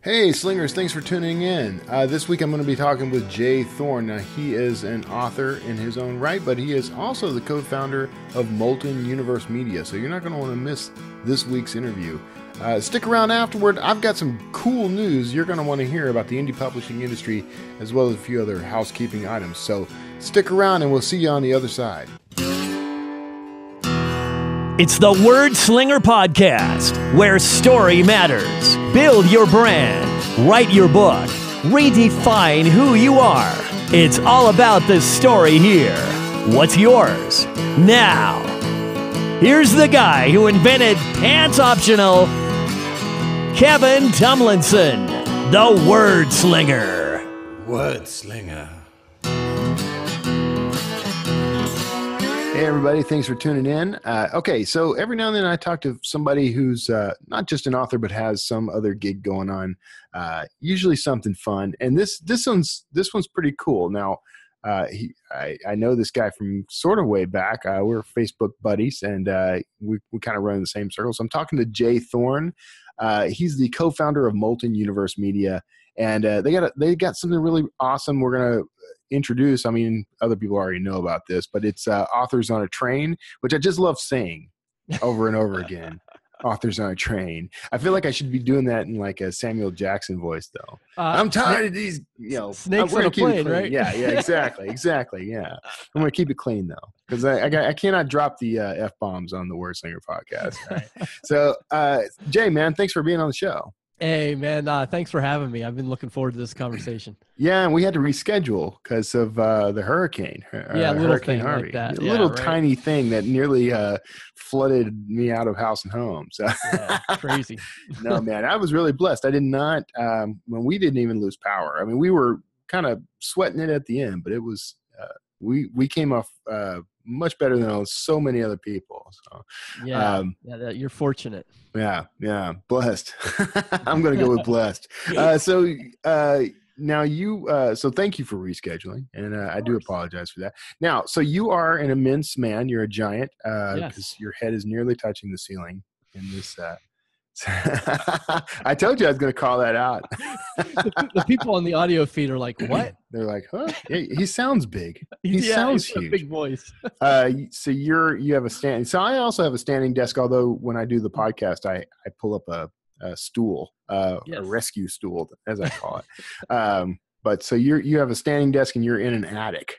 Hey, Slingers, thanks for tuning in. This week I'm going to be talking with J Thorn. Now, he is an author in his own right, but he is also the co-founder of MOLTEN Universe Media, so you're not going to want to miss this week's interview. Stick around afterward. I've got some cool news you're going to want to hear about the indie publishing industry, as well as a few other housekeeping items. So stick around and we'll see you on the other side. It's the Wordslinger podcast, where story matters. Build your brand, write your book, redefine who you are. It's all about the story here. What's yours? Now, here's the guy who invented pants optional, Kevin Tomlinson, the Wordslinger. Wordslinger. Hey, everybody. Thanks for tuning in. Okay, so every now and then I talk to somebody who's not just an author, but has some other gig going on, usually something fun. And this one's pretty cool. Now, I know this guy from sort of way back. We're Facebook buddies, and we kind of run in the same circle. So I'm talking to J Thorn. He's the co-founder of MOLTEN Universe Media, and they got something really awesome. We're gonna introduce. I mean, other people already know about this, but it's Authors on a Train, which I just love saying over and over again. Authors on a Train. I feel like I should be doing that in like a Samuel Jackson voice, though. I'm tired of these, snakes on a plane, right? Yeah, exactly. Yeah, I'm gonna keep it clean though, because I cannot drop the F-bombs on the Wordslinger podcast. Right? So, Jay, man, thanks for being on the show. Hey, man, thanks for having me. I've been looking forward to this conversation. Yeah, and we had to reschedule because of the hurricane. Hurricane Harvey. Like that. A little tiny thing that nearly flooded me out of house and home. So crazy. No, man, I was really blessed. I did not, when we didn't even lose power. I mean, we were kind of sweating it at the end, but it was, we came off much better than so many other people. So, you're fortunate. Yeah, blessed. I'm going to go with blessed. Now so thank you for rescheduling, and I do apologize for that. Now, so you are an immense man. You're a giant, because your head is nearly touching the ceiling in this. I told you I was going to call that out. The people on the audio feed are like, "What?" They're like, "Huh? He sounds big. He sounds huge. A big voice." So you have a stand. So I also have a standing desk. Although when I do the podcast, I pull up a stool, a rescue stool, as I call it. But so you have a standing desk and you're in an attic.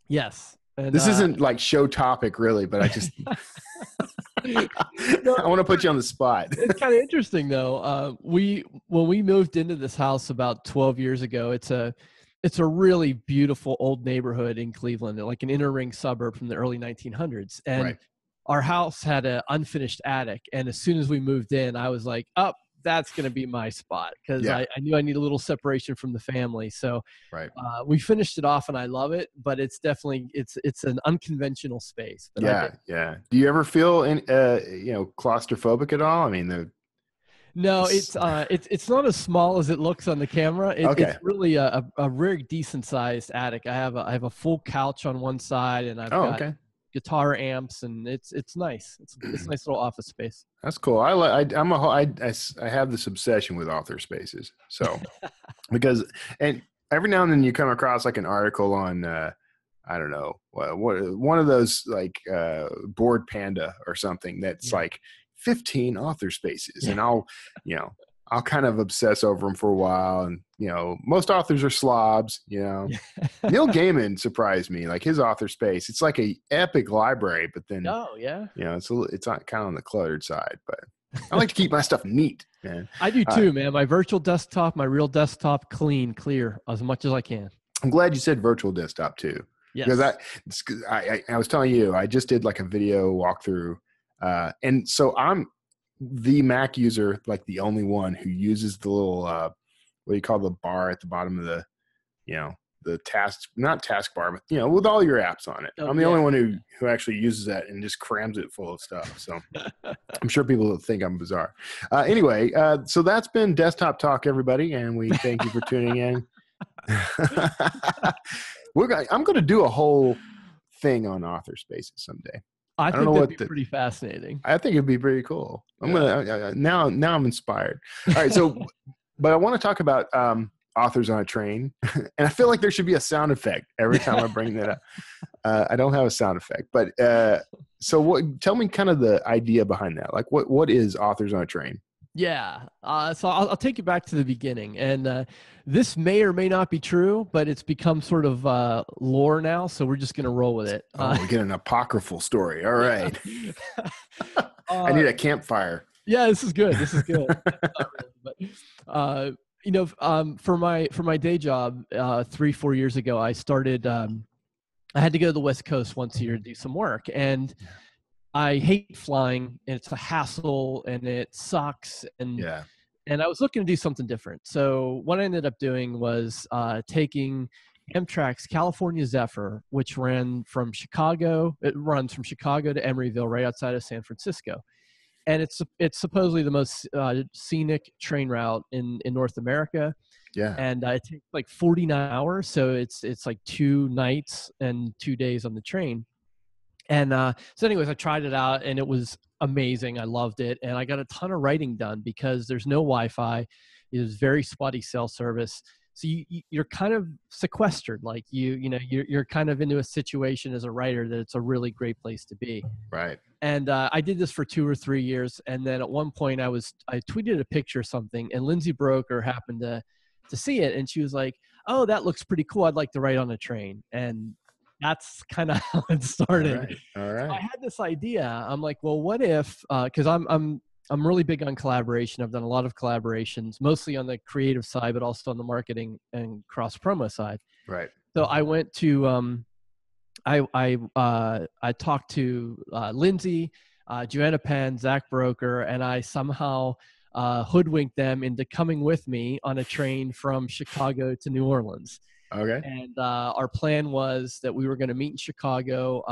Yes. And, this isn't like show topic really, but I just I want to put you on the spot. It's kind of interesting though. When we moved into this house about 12 years ago, it's a really beautiful old neighborhood in Cleveland, like an inner ring suburb from the early 1900s. And our house had an unfinished attic. And as soon as we moved in, I was like, that's going to be my spot, because I knew I need a little separation from the family. So we finished it off and I love it, but it's definitely, it's an unconventional space. But yeah. Do you ever feel claustrophobic at all? I mean, no, it's not as small as it looks on the camera. It's really a very decent sized attic. I have a full couch on one side, and I've got guitar amps, and it's nice. It's a nice little office space. That's cool. I have this obsession with author spaces. So and every now and then you come across like an article on I don't know one of those like Board Panda or something that's like 15 author spaces, and I'll kind of obsess over them for a while. And, most authors are slobs, Neil Gaiman surprised me, like his author space. It's like a epic library, but then, it's not kind of on the cluttered side, but I like to keep my stuff neat, man. I do too, man. My virtual desktop, my real desktop, clear as much as I can. I'm glad you said virtual desktop too. Yes. Because I was telling you, I just did like a video walkthrough. And so I'm the Mac user, like the only one who uses the little, what do you call the bar at the bottom of the, the not taskbar, but, with all your apps on it. I'm the only one who actually uses that and just crams it full of stuff. So I'm sure people will think I'm bizarre. Anyway, so that's been Desktop Talk, everybody. And we thank you for tuning in. I'm going to do a whole thing on author spaces someday. I think that'd be pretty fascinating. I think it'd be pretty cool. I'm gonna now I'm inspired. All right, so But I want to talk about authors on a train, and I feel like there should be a sound effect every time I bring that up. I don't have a sound effect, but so tell me kind of the idea behind that. Like, what is authors on a train? Yeah. So I'll take you back to the beginning. And this may or may not be true, but it's become sort of lore now. So we're just going to roll with it. We get an apocryphal story. All right. I need a campfire. Yeah, this is good. This is good. Not really, but, for my day job, 3-4 years ago, I started, I had to go to the West Coast once a year to do some work. And I hate flying, and it's a hassle, and it sucks. And I was looking to do something different. So what I ended up doing was taking Amtrak's California Zephyr, which ran from Chicago. It runs from Chicago to Emeryville, right outside of San Francisco. And it's supposedly the most scenic train route in North America. Yeah. And it takes like 49 hours. So it's like 2 nights and 2 days on the train. And so anyways, I tried it out, and it was amazing. I loved it. And I got a ton of writing done because there's no Wi-Fi. It was very spotty cell service. So you're kind of sequestered. Like you're kind of into a situation as a writer that it's a really great place to be. Right. And I did this for 2 or 3 years. And then at one point I tweeted a picture of something, and Lindsay Broker happened to see it. And she was like, "Oh, that looks pretty cool. I'd like to write on a train." And that's kind of how it started. All right. So I had this idea. I'm like, well, what if, cause I'm really big on collaboration. I've done a lot of collaborations, mostly on the creative side, but also on the marketing and cross promo side. Right. So I went to, I talked to Lindsay, Joanna Penn, Zach Broker, and I somehow hoodwinked them into coming with me on a train from Chicago to New Orleans. Okay. And our plan was that we were going to meet in Chicago.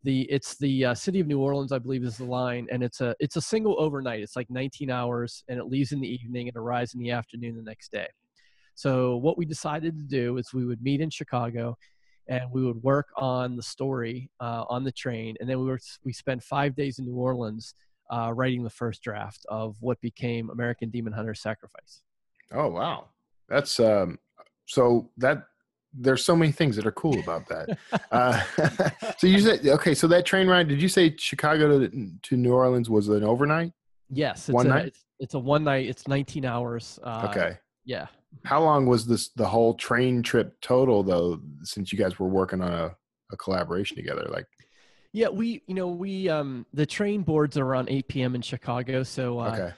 It's the city of New Orleans, I believe, is the line, and it's a single overnight. It's like 19 hours, and it leaves in the evening and arrives in the afternoon the next day. So what we decided to do is we would meet in Chicago, and we would work on the story on the train, and then we spent 5 days in New Orleans writing the first draft of what became American Demon Hunter Sacrifice. Oh wow, that's so that there's so many things that are cool about that. So you said, okay, so that train ride, did you say Chicago to New Orleans was an overnight? Yes. One night? It's a one night. It's 19 hours. Okay. Yeah. How long was the whole train trip total though, since you guys were working on a collaboration together? Like, yeah, the train boards are around 8 p.m. in Chicago. So, okay.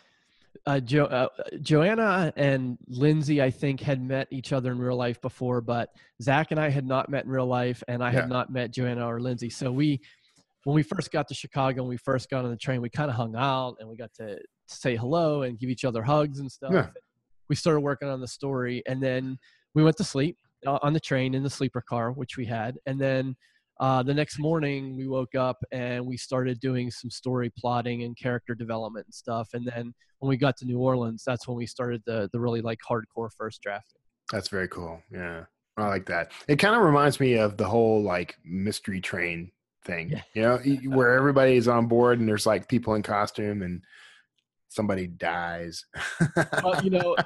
Joanna and Lindsay, I think, had met each other in real life before, but Zach and I had not met in real life, and I had not met Joanna or Lindsay. So when we first got to Chicago and we first got on the train, we kind of hung out and we got to say hello and give each other hugs and stuff. Yeah. We started working on the story, and then we went to sleep on the train in the sleeper car, which we had. And then the next morning we woke up and we started doing some story plotting and character development and stuff. And then when we got to New Orleans, that's when we started the really like hardcore first drafting. That's very cool. Yeah. I like that. It kind of reminds me of the whole like mystery train thing, where everybody is on board and there's like people in costume and somebody dies. Well,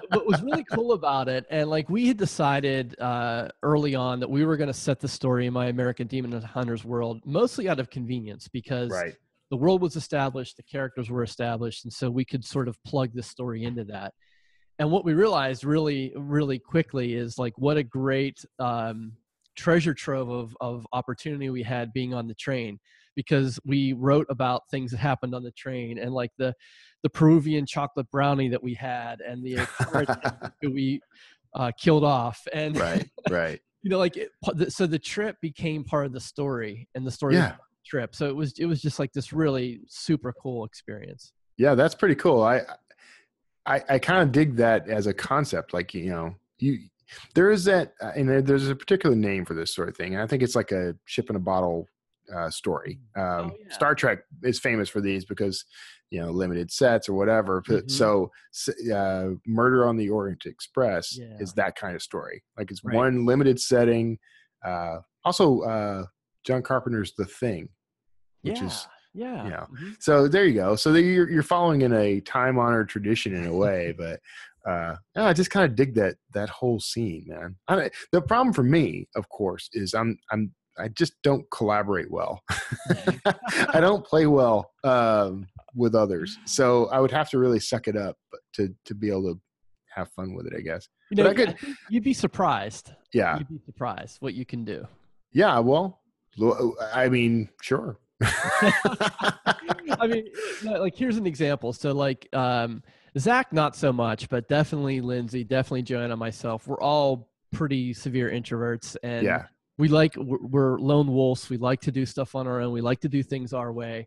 what was really cool about it, and like we had decided early on that we were going to set the story in My American Demon Hunters world, mostly out of convenience, because the world was established, the characters were established, and so we could sort of plug this story into that. And what we realized really, really quickly is like what a great treasure trove of opportunity we had being on the train, because we wrote about things that happened on the train, and like the Peruvian chocolate brownie that we had, and the that we killed off, and right. So the trip became part of the story, and the story was the trip. So it was just like this really super cool experience. Yeah, that's pretty cool. I kind of dig that as a concept. Like, there is that, and there's a particular name for this sort of thing. And I think it's like a ship in a bottle story. Star Trek is famous for these because, limited sets or whatever. Mm-hmm. So Murder on the Orient Express is that kind of story. Like it's one limited setting. Also, John Carpenter's The Thing, which is Yeah. You know, Mhm. so there you go. So you're following in a time-honored tradition in a way, but yeah, I just kind of dig that whole scene, man. The problem for me, of course, is I just don't collaborate well. I don't play well with others, so I would have to really suck it up to be able to have fun with it, I guess. You But know, I I could, think you'd be surprised. yeah, You'd be surprised what you can do. yeah. Well, I mean, sure. I mean, like here's an example. So like Zach, not so much, but definitely Lindsay, definitely Joanna, myself. We're all pretty severe introverts, and Yeah, we're lone wolves. We like to do stuff on our own. We like to do things our way,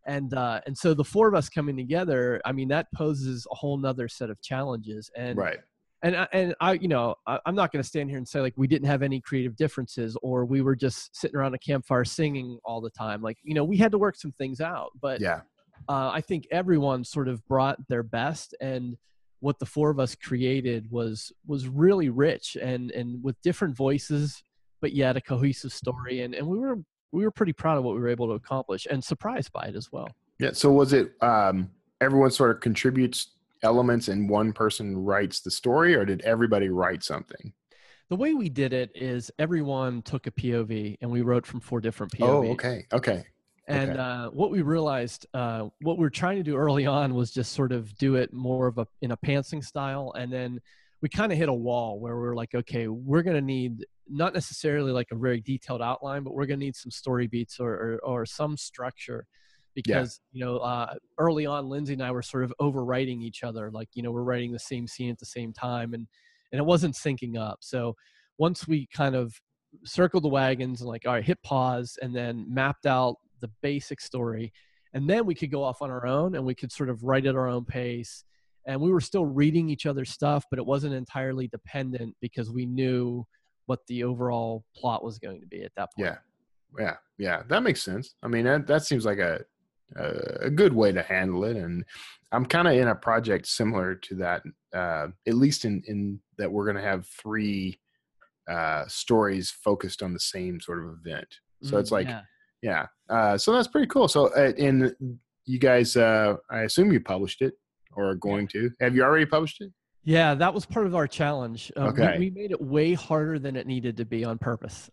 and so the four of us coming together, I mean, that poses a whole nother set of challenges. right. I'm not going to stand here and say like we didn't have any creative differences or we were just sitting around a campfire singing all the time. Like, we had to work some things out, but Yeah, I think everyone sort of brought their best, and what the four of us created was really rich and with different voices, but yet a cohesive story. And we were pretty proud of what we were able to accomplish and surprised by it as well. yeah. So was it everyone sort of contributes elements and one person writes the story, or did everybody write something? The way we did it is everyone took a POV and we wrote from 4 different POVs. Oh, okay. And what we realized, what we were trying to do early on was just sort of do it more of in a pantsing style. And then we kind of hit a wall where we're like, okay, we're going to need not necessarily like a very detailed outline, but we're going to need some story beats or some structure. Because, early on, Lindsay and I were sort of overwriting each other. Like, we're writing the same scene at the same time and it wasn't syncing up. So once we kind of circled the wagons and like, all right, hit pause and then mapped out the basic story. And then we could go off on our own and we could sort of write at our own pace. And we were still reading each other's stuff, but it wasn't entirely dependent because we knew what the overall plot was going to be at that point. Yeah. That makes sense. I mean, that seems like a good way to handle it. And I'm kind of in a project similar to that, at least in that we're going to have 3 stories focused on the same sort of event. So it's like, yeah. So that's pretty cool. So and you guys, I assume you published it or are going to. Have you already published it? Yeah, that was part of our challenge. Okay. We made it way harder than it needed to be on purpose.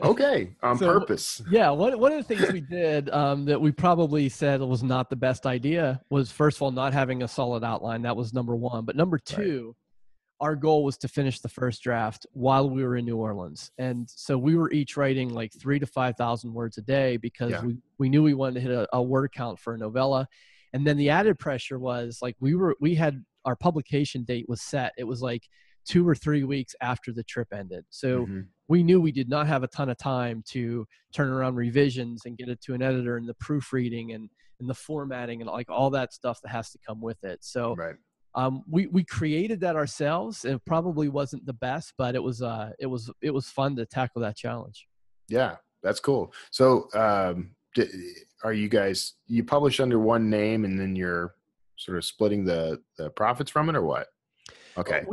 Okay, on purpose. Yeah, one of the things we did that we probably said was not the best idea was, first of all, not having a solid outline. That was number 1. But number 2, our goal was to finish the first draft while we were in New Orleans. And so we were each writing like 3,000 to 5,000 words a day because we knew we wanted to hit a word count for a novella. And then the added pressure was like we had our publication date was set. It was like 2 or 3 weeks after the trip ended. So we knew we did not have a ton of time to turn around revisions and get it to an editor and the proofreading and the formatting and like all that stuff that has to come with it. So we created that ourselves. It probably wasn't the best, but it was fun to tackle that challenge. Yeah, that's cool. So are you publish under one name and then you're sort of splitting the profits from it, or what? Okay.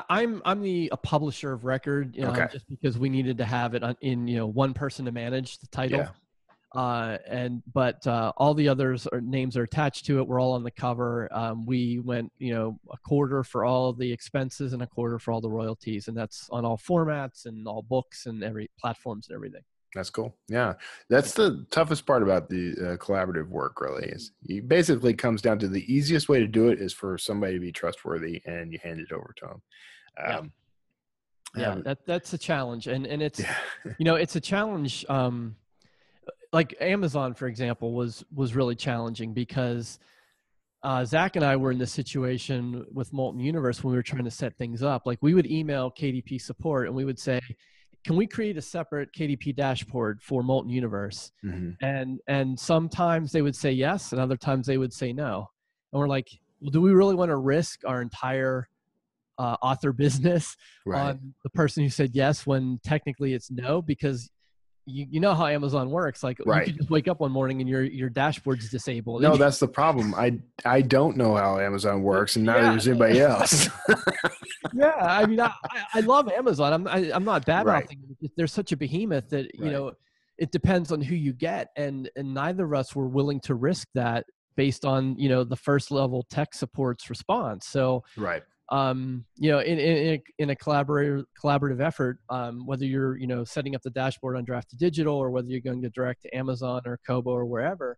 I'm a publisher of record, just because we needed to have it in one person to manage the title. But all the others names are attached to it. We're all on the cover. We went, a quarter for all of the expenses and a quarter for all the royalties, and that's on all formats and all books and every platforms and everything. That's cool. Yeah. That's the toughest part about the collaborative work, really, is it basically comes down to the easiest way to do it is for somebody to be trustworthy and you hand it over to them. That's a challenge. And it's, it's a challenge. Like Amazon, for example, was really challenging because Zach and I were in this situation with Molten Universe when we were trying to set things up. Like we would email KDP support and we would say, can we create a separate KDP dashboard for Molten Universe? And sometimes they would say yes, and other times they would say no. And we're like, well, do we really want to risk our entire author business on the person who said yes when technically it's no? Because you know how Amazon works. Like you could just wake up one morning and your dashboard's disabled. No, that's the problem. I don't know how Amazon works, and neither does anybody else. I mean, I love Amazon. I'm not bad about things. They're such a behemoth that it depends on who you get, and neither of us were willing to risk that based on, you know, the first level tech support's response. So Right. you know, in a collaborative effort, whether you're, you know, setting up the dashboard on Draft Digital, or whether you're going to direct to Amazon or Kobo or wherever,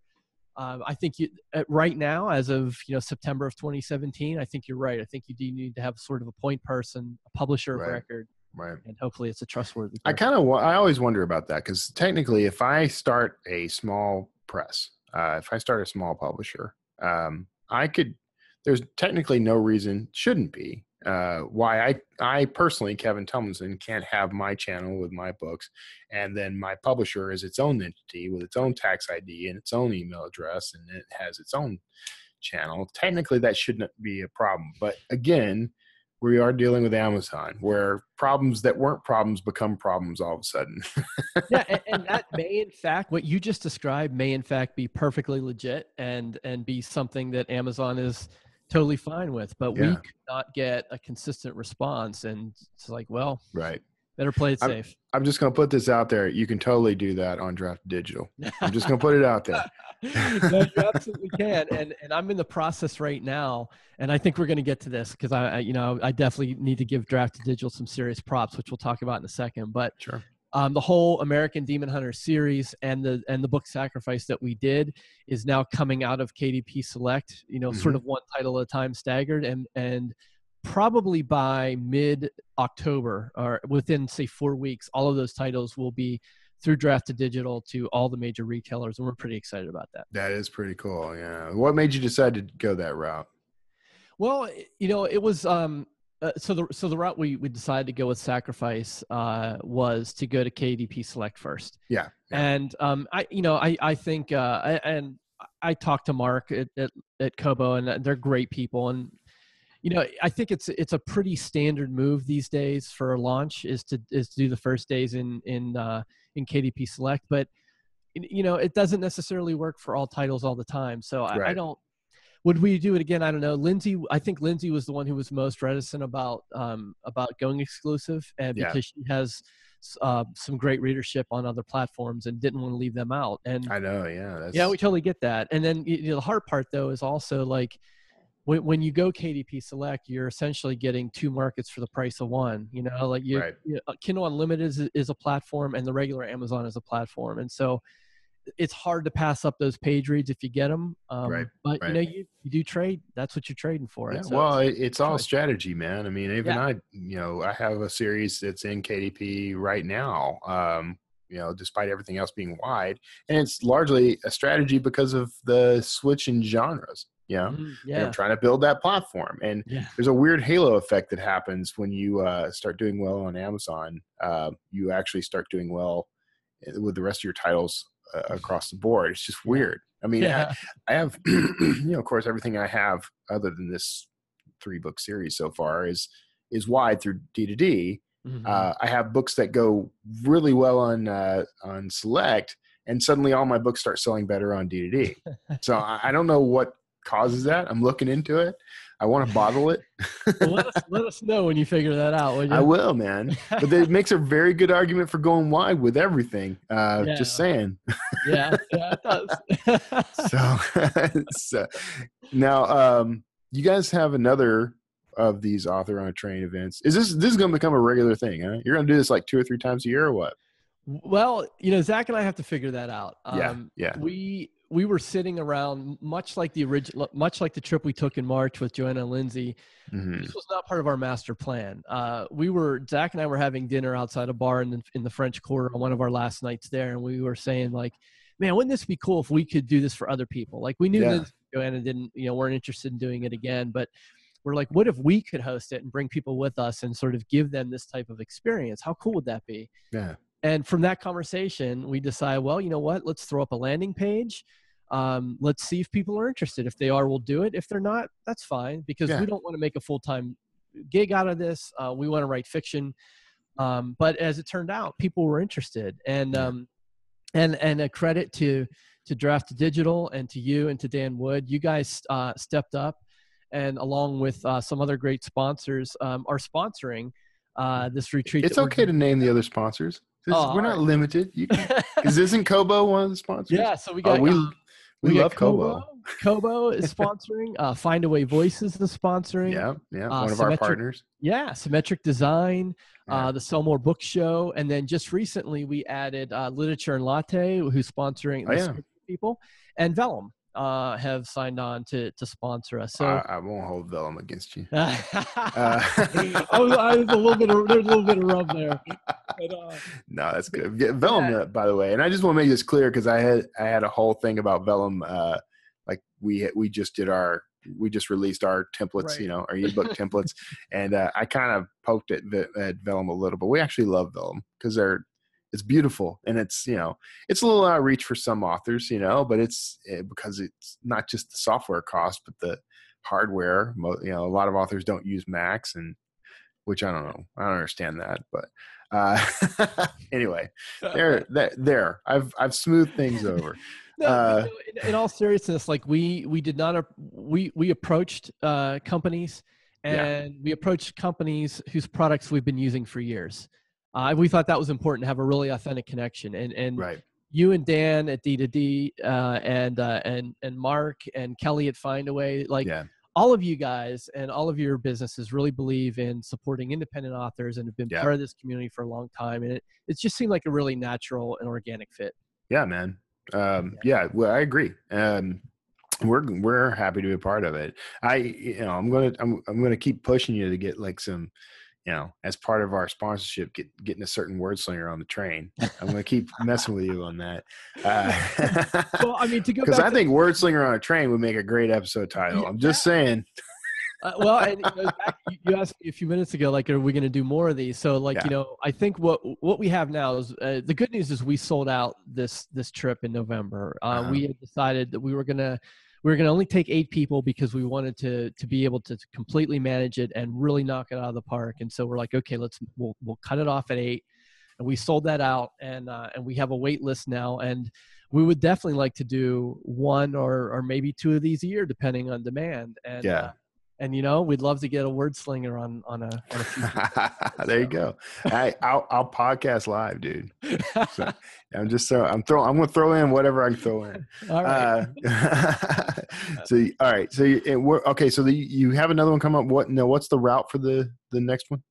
I think right now, as of, you know, September of 2017, I think you're right. I think you do need to have sort of a point person, a publisher of Right. record, Right. and hopefully it's a trustworthy I person. I always wonder about that, because technically, if I start a small press, if I start a small publisher, I could. There's technically no reason, shouldn't be, why I personally, Kevin Tomlinson, can't have my channel with my books, and then my publisher is its own entity with its own tax ID and its own email address, and it has its own channel. Technically, that shouldn't be a problem. But again, we are dealing with Amazon, where problems that weren't problems become problems all of a sudden. Yeah, and that may, in fact, what you just described may, in fact, be perfectly legit and be something that Amazon is totally fine with. But we Yeah. could not get a consistent response, and it's like, well, Right. better play it safe. I'm just going to put this out there. You can totally do that on Draft Digital. I'm just going to put it out there. No, you absolutely can, and I'm in the process right now, and I think we're going to get to this, because I you know, I definitely need to give Draft Digital some serious props, which we'll talk about in a second. But Sure. the whole American Demon Hunter series and the book Sacrifice that we did is now coming out of KDP Select, you know, sort of one title at a time, staggered, and probably by mid-October, or within, say, 4 weeks, all of those titles will be through Draft to Digital to all the major retailers, and we're pretty excited about that. That is pretty cool. Yeah. What made you decide to go that route? Well, you know, it was so the route we decided to go with Sacrifice was to go to KDP Select first. Yeah. And I think and I talked to Mark at Kobo, and they're great people, and you know, I think it's a pretty standard move these days for a launch is to do the first days in KDP Select, but you know, it doesn't necessarily work for all titles all the time. So I don't. Would we do it again? I don't know. I think Lindsay was the one who was most reticent about going exclusive, and because she has some great readership on other platforms and didn't want to leave them out. And I know, yeah. Yeah, we totally get that. And then, you know, the hard part though is also, like, when you go KDP Select, you're essentially getting two markets for the price of one. You know, like Kindle Unlimited is a platform, and the regular Amazon is a platform, and so it's hard to pass up those page reads if you get them. But you know, you do trade. That's what you're trading for. Yeah, so well, it's all strategy, man. I mean, even Yeah. I have a series that's in KDP right now. You know, despite everything else being wide, and it's largely a strategy because of the switch in genres. Yeah. And I'm trying to build that platform, and there's a weird halo effect that happens when you start doing well on Amazon. You actually start doing well with the rest of your titles across the board. It's just weird. I mean, I have, you know, of course, everything I have other than this 3-book series so far is wide through D2D. I have books that go really well on Select, and suddenly all my books start selling better on D2D. So I don't know what causes that. I'm looking into it. I want to bottle it. Well, let us know when you figure that out, will you? I will, man. But it makes a very good argument for going wide with everything. Just saying. Yeah, it does. So now, you guys have another of these Author on a Train events. This is going to become a regular thing, huh? You're going to do this like 2 or 3 times a year, or what? Well, you know, Zach and I have to figure that out. Yeah. We were sitting around, much like the trip we took in March with Joanna and Lindsay. This was not part of our master plan. Zach and I were having dinner outside a bar in the French Quarter on one of our last nights there, and we were saying, like, man, wouldn't this be cool if we could do this for other people? Like, we knew Lindsay and Joanna weren't interested in doing it again, but we're like, what if we could host it and bring people with us and sort of give them this type of experience? How cool would that be? Yeah. And from that conversation, we decide, well, you know what? Let's throw up a landing page. Let's see if people are interested. If they are, we'll do it. If they're not, that's fine, because we don't want to make a full-time gig out of this. We want to write fiction. But as it turned out, people were interested. And a credit to Draft to Digital and to you and to Dan Wood. You guys stepped up, and along with some other great sponsors, are sponsoring this retreat. It's okay to name the other sponsors. We're not right. limited. You can, because isn't Kobo one of the sponsors? Yeah, so we got We love Kobo. Kobo. Kobo is sponsoring. Findaway Voices is sponsoring. Yeah, one of our partners. Yeah, Symmetric Design, Yeah. the Sell More Book Show, and then just recently we added Literature and Latte, who's sponsoring the script people, and Vellum have signed on to sponsor us. So I won't hold Vellum against you. I was a little bit of, there's a little bit of rub there. But, no, that's good. Vellum, by the way, and I just want to make this clear because I had a whole thing about Vellum. Like we just released our templates, right. Our ebook templates, and I kind of poked at Vellum a little, but we actually love Vellum because it's beautiful, and it's it's a little out of reach for some authors, but it's because it's not just the software cost, but the hardware. A lot of authors don't use Macs, and which I don't know, I don't understand that, but anyway, there I've smoothed things over. No, in all seriousness, like we did not we approached companies, and we approached companies whose products we've been using for years. We thought that was important to have a really authentic connection, and right. You and Dan at D2D, and Mark and Kelly at Findaway, all of you guys and all of your businesses really believe in supporting independent authors and have been part of this community for a long time, and it just seemed like a really natural and organic fit. Yeah, man. Well, I agree. We're happy to be a part of it. I'm gonna keep pushing you to get like some, as part of our sponsorship, getting a certain Wordslinger on the train. I'm gonna keep messing with you on that. Well, I mean, because I think Wordslinger on a train would make a great episode title. I'm just saying. Well, and Zach, you asked me a few minutes ago, like, are we going to do more of these? So, I think what we have now is the good news is we sold out this trip in November. We had decided that we were gonna only take 8 people because we wanted to be able to completely manage it and really knock it out of the park. And so we're like, okay, we'll cut it off at 8, and we sold that out, and we have a wait list now, and we would definitely like to do 1 or maybe 2 of these a year, depending on demand. And and we'd love to get a Wordslinger on a few. There you go. I'll podcast live, dude. So, I'm going to throw in whatever I can throw in. All right. All right. So okay. So you have another one come up. What's the route for the next one?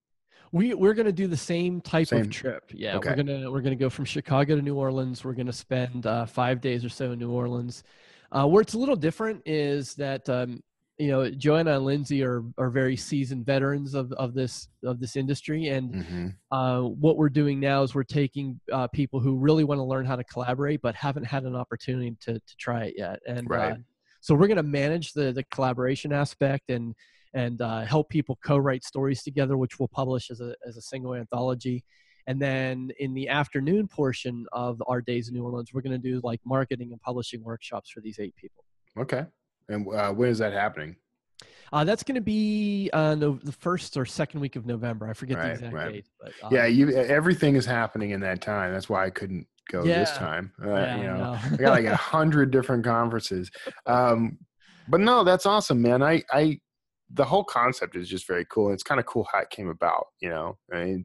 We're going to do the same type of trip. Yeah. Okay. We're going to go from Chicago to New Orleans. We're going to spend 5 days or so in New Orleans. Where it's a little different is that, Joanna and Lindsay are very seasoned veterans of this industry, and what we're doing now is we're taking people who really want to learn how to collaborate but haven't had an opportunity to try it yet, and so we're going to manage the collaboration aspect and help people co-write stories together, which we'll publish as a single anthology. And then in the afternoon portion of our days in New Orleans, we're going to do like marketing and publishing workshops for these 8 people. Okay. And when is that happening? That's going to be the first or second week of November. I forget the exact date. But, everything is happening in that time. That's why I couldn't go this time. I got like 100 different conferences. But no, that's awesome, man. The whole concept is just very cool. It's kind of cool how it came about,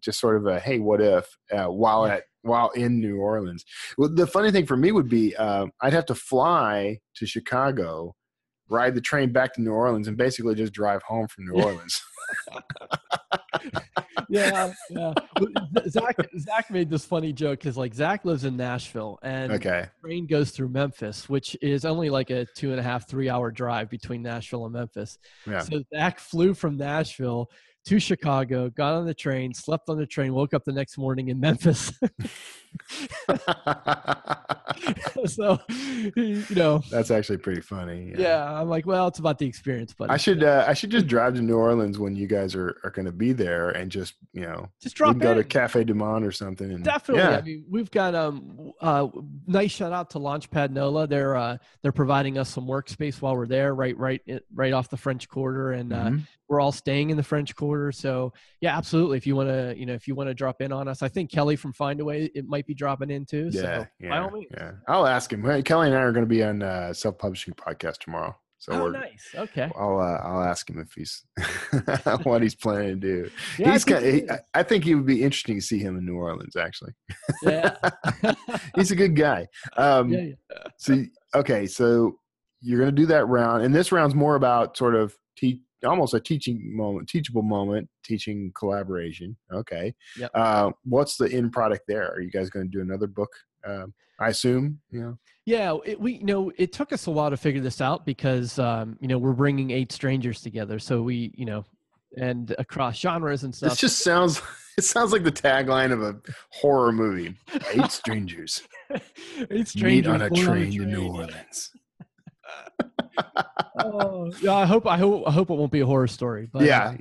just sort of a, hey, what if, while in New Orleans. Well, the funny thing for me would be, I'd have to fly to Chicago, ride the train back to New Orleans, and basically just drive home from New Orleans. Yeah. Zach made this funny joke because Zach lives in Nashville, and the train goes through Memphis, which is only like a 2.5-3 hour drive between Nashville and Memphis. Yeah. So Zach flew from Nashville to Chicago, got on the train, slept on the train, woke up the next morning in Memphis. So, that's actually pretty funny. Yeah, I'm like, well, it's about the experience, but I should just drive to New Orleans when you guys are going to be there, and just drop in. Go to Cafe Du Monde or something. And, definitely. I mean, we've got nice shout out to Launchpad NOLA. They're providing us some workspace while we're there, right off the French Quarter, and we're all staying in the French Quarter. So yeah, absolutely. If you want to drop in on us, I think Kelly from Findaway it might be dropping in too. So by all means. Yeah, I'll ask him. Kelly and I are going to be on Self Publishing Podcast tomorrow. So nice. Okay. I'll ask him if he's what he's planning to do. Yeah, I think he would be interesting to see him in New Orleans, actually. Yeah. He's a good guy. Yeah. So okay, so you're going to do that round, and this round's more about sort of almost a teachable moment, teaching collaboration. Okay. Yep. What's the end product there? Are you guys going to do another book? I assume, Yeah, it took us a while to figure this out because, we're bringing 8 strangers together. So we, and across genres and stuff. It sounds like the tagline of a horror movie. 8 strangers. 8 strangers meet on a train to New Orleans. Oh, yeah. I hope it won't be a horror story. But yeah.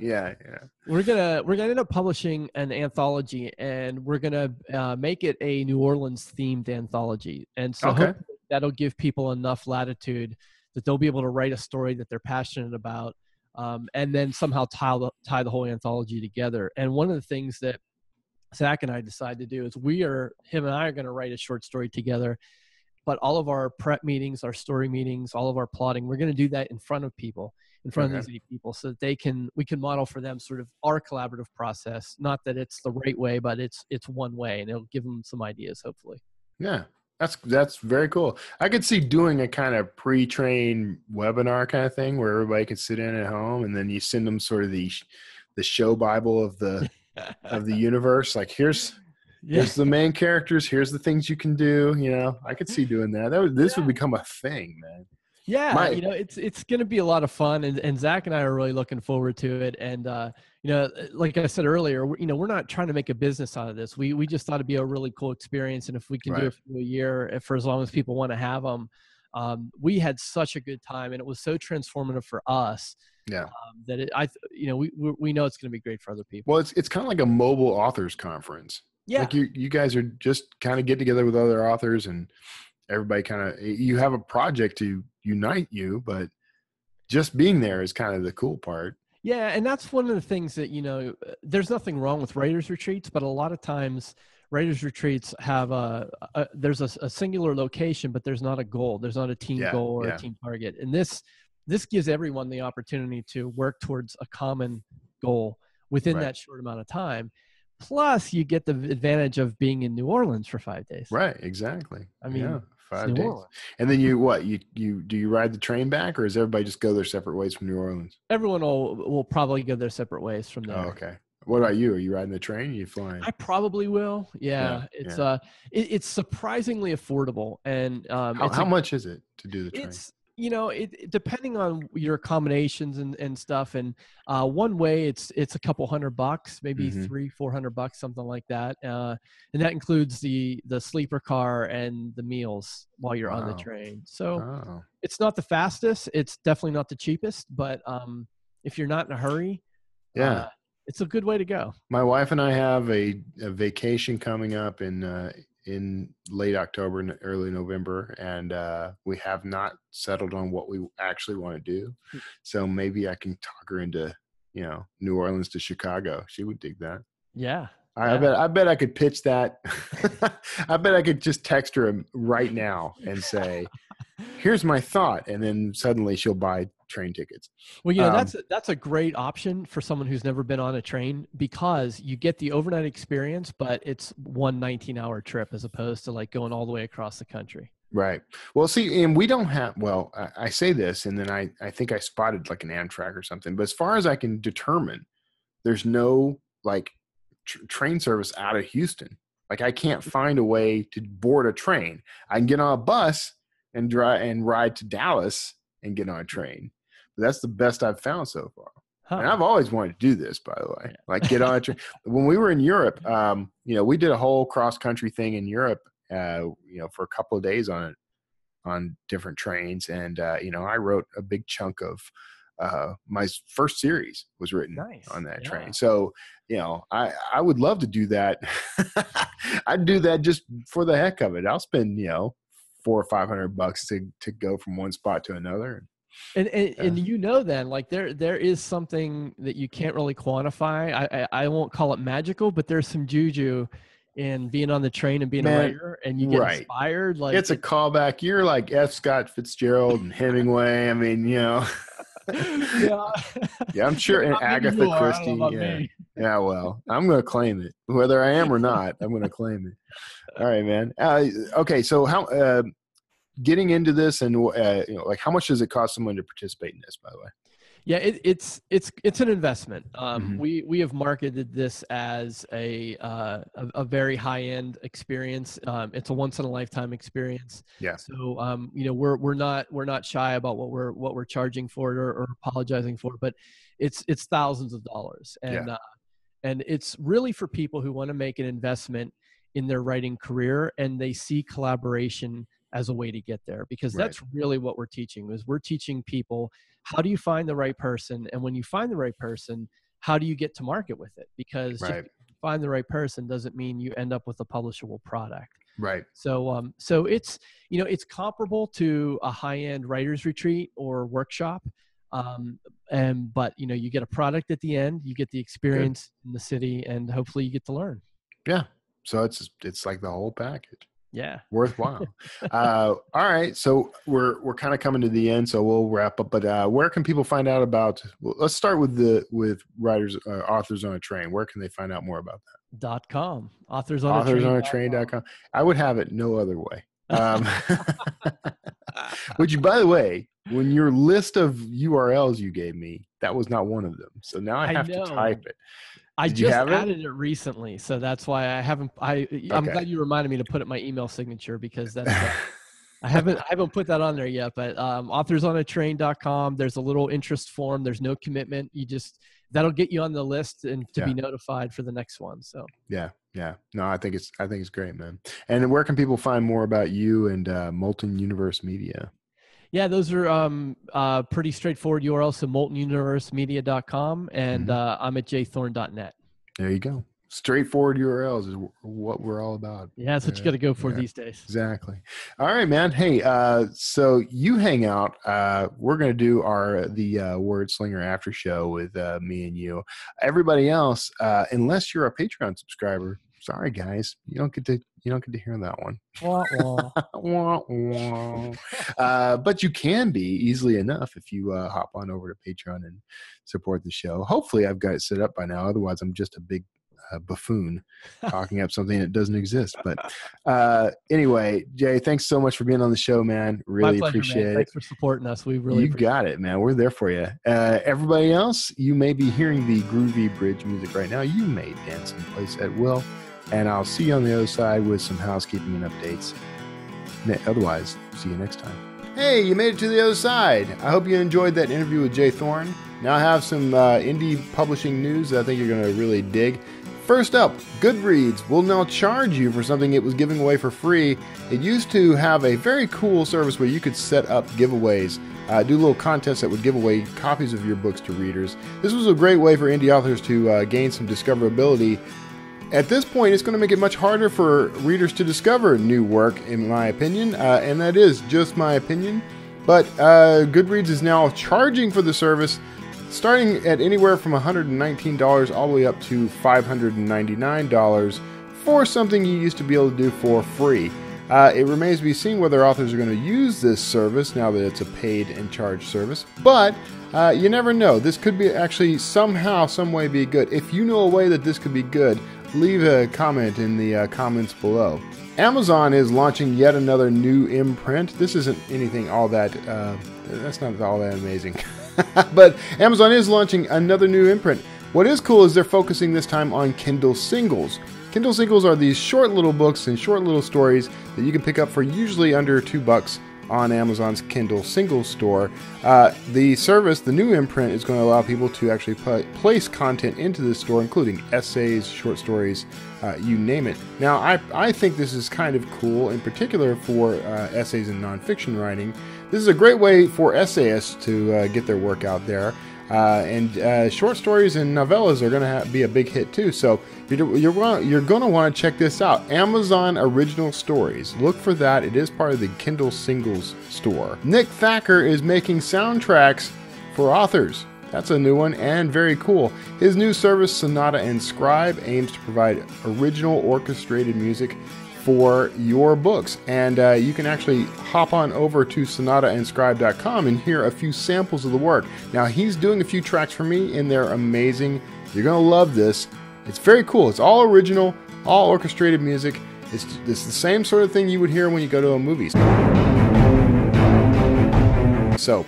We're gonna end up publishing an anthology, and we're gonna make it a New Orleans themed anthology. And so hopefully that'll give people enough latitude that they'll be able to write a story that they're passionate about, and then somehow tie the whole anthology together. And one of the things that Zach and I decided to do is him and I are going to write a short story together. But all of our prep meetings, our story meetings, all of our plotting, we're going to do that in front of people, in front of these 8 people, so that we can model for them sort of our collaborative process. Not that it's the right way, but it's one way, and it'll give them some ideas, hopefully. Yeah, that's very cool. I could see doing a kind of pre-trained webinar kind of thing where everybody can sit in at home, and then you send them sort of the show Bible of the universe. Like here's the main characters. Here's the things you can do. I could see doing that. This would become a thing, man. Yeah, it's going to be a lot of fun, and Zach and I are really looking forward to it. And like I said earlier, we're not trying to make a business out of this. We just thought it'd be a really cool experience, and if we can do it for a year, for as long as people want to have them, we had such a good time, and it was so transformative for us. Yeah. We know it's going to be great for other people. Well, it's kind of like a mobile authors conference. Yeah. Like you guys are just kind of get together with other authors, and everybody you have a project to unite you, but just being there is kind of the cool part. Yeah. And that's one of the things that, there's nothing wrong with writers retreats, but a lot of times writers retreats have there's a singular location, but there's not a goal. There's not a team goal or a team target. And this gives everyone the opportunity to work towards a common goal within that short amount of time. Plus, you get the advantage of being in New Orleans for 5 days. Right, exactly. I mean, 5 days. And then you ride the train back, or does everybody just go their separate ways from New Orleans? Everyone will probably go their separate ways from there. Oh, okay. What about you? Are you riding the train? Or are you flying? I probably will. Yeah. It's surprisingly affordable. And how much is it to do the train? Depending on your accommodations and stuff. And one way it's a couple $100, maybe $300-400, something like that. And that includes the sleeper car and the meals while you're on the train. So it's not the fastest. It's definitely not the cheapest, but if you're not in a hurry, it's a good way to go. My wife and I have a vacation coming up in late October and early November, and we have not settled on what we actually want to do. So maybe I can talk her into, New Orleans to Chicago. She would dig that. Yeah. I bet I could pitch that. I bet I could just text her right now and say, here's my thought. And then suddenly she'll buy train tickets. Well, that's a great option for someone who's never been on a train, because you get the overnight experience, but it's one 19-hour trip as opposed to like going all the way across the country. Right. Well, see, and we don't have, I say this, and then I think I spotted like an Amtrak or something, but as far as I can determine, there's no like train service out of Houston. Like I can't find a way to board a train. I can get on a bus and drive and ride to Dallas and get on a train. But that's the best I've found so far. And I've always wanted to do this, by the way, like get on a train. When we were in Europe, we did a whole cross country thing in Europe, for a couple of days on different trains. And, I wrote a big chunk of my first series was written on that train. So, I would love to do that. I'd do that just for the heck of it. I'll spend, $400 or $500 to go from one spot to another. And then like there is something that you can't really quantify. I won't call it magical, but there's some juju in being on the train and being a writer, and you get inspired. Like it's a callback. You're like F. Scott Fitzgerald and Hemingway. I mean, yeah, I'm sure. And Agatha Christie. Yeah, well, I'm going to claim it, whether I am or not. I'm going to claim it. All right, man. Okay, so how getting into this, and like, how much does it cost someone to participate in this? By the way. Yeah, it's an investment. We have marketed this as a very high end experience. It's a once in a lifetime experience. Yeah. So we're not shy about what we're charging for it or apologizing for, but it's thousands of dollars, and it's really for people who want to make an investment in their writing career, and they see collaboration as a way to get there, because that's really what we're teaching. We're teaching people, how do you find the right person? And when you find the right person, how do you get to market with it? Because just find the right person doesn't mean you end up with a publishable product. Right. So it's, it's comparable to a high-end writer's retreat or workshop. But you get a product at the end, you get the experience in the city, and hopefully you get to learn. Yeah. So it's like the whole package. Yeah. Worthwhile. All right. So we're kind of coming to the end, so we'll wrap up. But where can people find out about? Well, let's start with writers, authors on a train. Where can they find out more about that? .com. Authorsonatrain.com. I would have it no other way. Which, by the way, when your list of URLs you gave me, that was not one of them. So now I have to type it. I just added it recently, so that's why I haven't. I'm glad you reminded me to put it in my email signature, because that's I haven't put that on there yet. But authorsonatrain.com. There's a little interest form. There's no commitment. That'll get you on the list and to be notified for the next one. So yeah. No, I think it's great, man. And where can people find more about you and Molten Universe Media? Yeah, those are pretty straightforward URLs. So moltenuniversemedia.com, and I'm at jthorn.net. There you go. Straightforward URLs is what we're all about. Yeah, that's what you got to go for these days. Exactly. All right, man. Hey, so you hang out. We're going to do the Wordslinger after show with me and you. Everybody else, unless you're a Patreon subscriber, sorry guys, you don't get to hear that one. But you can be easily enough if you hop on over to Patreon and support the show. Hopefully I've got it set up by now. Otherwise I'm just a big buffoon talking up something that doesn't exist. But anyway, Jay, thanks so much for being on the show, man. Really appreciate it. Thanks for supporting us. We really got it, man. We're there for you. Everybody else, you may be hearing the groovy bridge music right now. You may dance in place at will. And I'll see you on the other side with some housekeeping and updates. Otherwise, see you next time. Hey, you made it to the other side. I hope you enjoyed that interview with J Thorn. Now I have some indie publishing news that I think you're going to really dig. First up, Goodreads will now charge you for something it was giving away for free. It used to have a very cool service where you could set up giveaways, do little contests that would give away copies of your books to readers. This was a great way for indie authors to gain some discoverability. At this point, it's going to make it much harder for readers to discover new work, in my opinion, and that is just my opinion. But Goodreads is now charging for the service, starting at anywhere from $119 all the way up to $599 for something you used to be able to do for free. It remains to be seen whether authors are going to use this service now that it's a paid and charged service, but you never know. This could be actually somehow, some way be good. If you know a way that this could be good, leave a comment in the comments below. Amazon is launching yet another new imprint. This isn't anything all that, that's not all that amazing. But Amazon is launching another new imprint. What is cool is they're focusing this time on Kindle singles. Kindle singles are these short little books and short little stories that you can pick up for usually under $2 on Amazon's Kindle singles store. The service, the new imprint, is going to allow people to actually place content into this store, including essays, short stories, you name it. Now, I think this is kind of cool, in particular for essays and nonfiction writing. This is a great way for essayists to get their work out there. And short stories and novellas are going to be a big hit too. So you're going to want to check this out. Amazon Original Stories. Look for that. It is part of the Kindle Singles store. Nick Thacker is making soundtracks for authors. That's a new one and very cool. His new service, Sonata and Scribe, aims to provide original orchestrated music for your books. And you can actually hop on over to sonataandscribe.com and hear a few samples of the work. Now, he's doing a few tracks for me, and they're amazing. You're going to love this. It's very cool. It's all original, all orchestrated music. It's the same sort of thing you would hear when you go to a movie. So,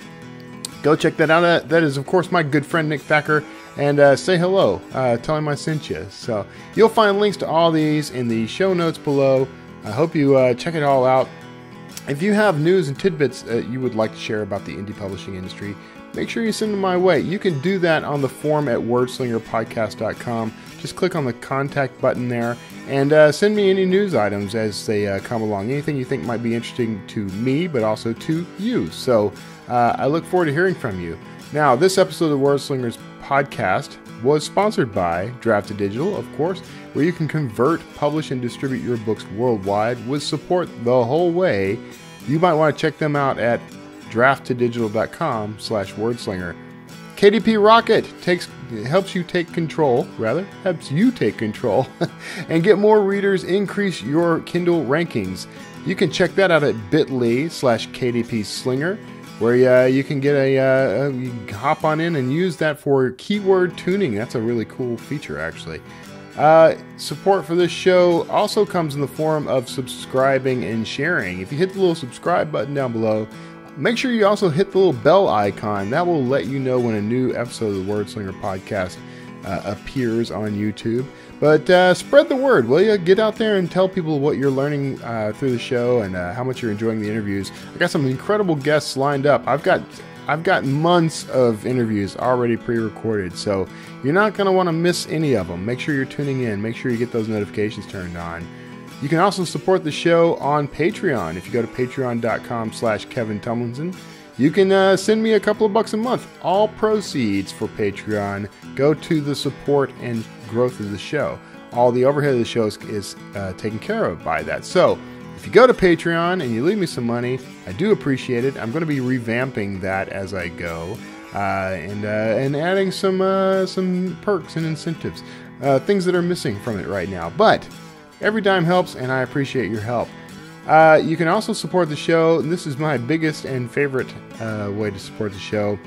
go check that out. That is, of course, my good friend Nick Thacker. And say hello. Tell him I sent you. So, you'll find links to all these in the show notes below. I hope you check it all out. If you have news and tidbits you would like to share about the indie publishing industry, make sure you send them my way. You can do that on the form at wordslingerpodcast.com. Just click on the contact button there and send me any news items as they come along. Anything you think might be interesting to me, but also to you. So I look forward to hearing from you. Now, this episode of Wordslingers podcast was sponsored by Draft Digital, of course, where you can convert, publish, and distribute your books worldwide with support the whole way. You might want to check them out at draftdigital.com/wordslinger. KDP Rocket helps you take control and get more readers, increase your Kindle rankings. You can check that out at bit.ly/KDP Slinger, where you can get you hop on in and use that for keyword tuning. That's a really cool feature, actually. Support for this show also comes in the form of subscribing and sharing. If you hit the little subscribe button down below, make sure you also hit the little bell icon. That will let you know when a new episode of the Wordslinger podcast appears on YouTube. But spread the word, will you? Get out there and tell people what you're learning through the show and how much you're enjoying the interviews. I got some incredible guests lined up. I've got months of interviews already pre-recorded, so you're not going to want to miss any of them. Make sure you're tuning in. Make sure you get those notifications turned on. You can also support the show on Patreon. If you go to patreon.com/Kevin Tumlinson, you can send me a couple of bucks a month. All proceeds for Patreon go to the support and growth of the show. All the overhead of the show is taken care of by that. So if you go to Patreon and you leave me some money, I do appreciate it. I'm going to be revamping that as I go and adding some perks and incentives, things that are missing from it right now. But every dime helps, and I appreciate your help. You can also support the show, and this is my biggest and favorite way to support the show,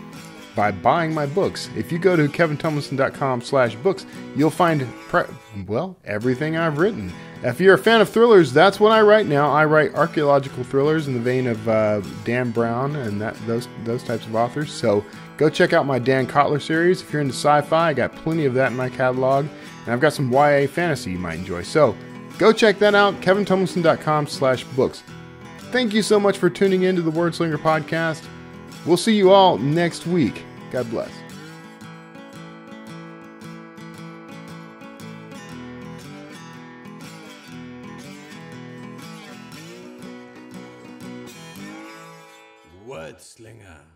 by buying my books. If you go to kevintumlinson.com/books, you'll find, everything I've written. If you're a fan of thrillers, that's what I write now. I write archaeological thrillers in the vein of Dan Brown and those types of authors. So go check out my Dan Kotler series. If you're into sci-fi, I got plenty of that in my catalog. And I've got some YA fantasy you might enjoy. So go check that out, kevintumlinson.com/books. Thank you so much for tuning in to the Wordslinger podcast. We'll see you all next week. God bless. Wordslinger.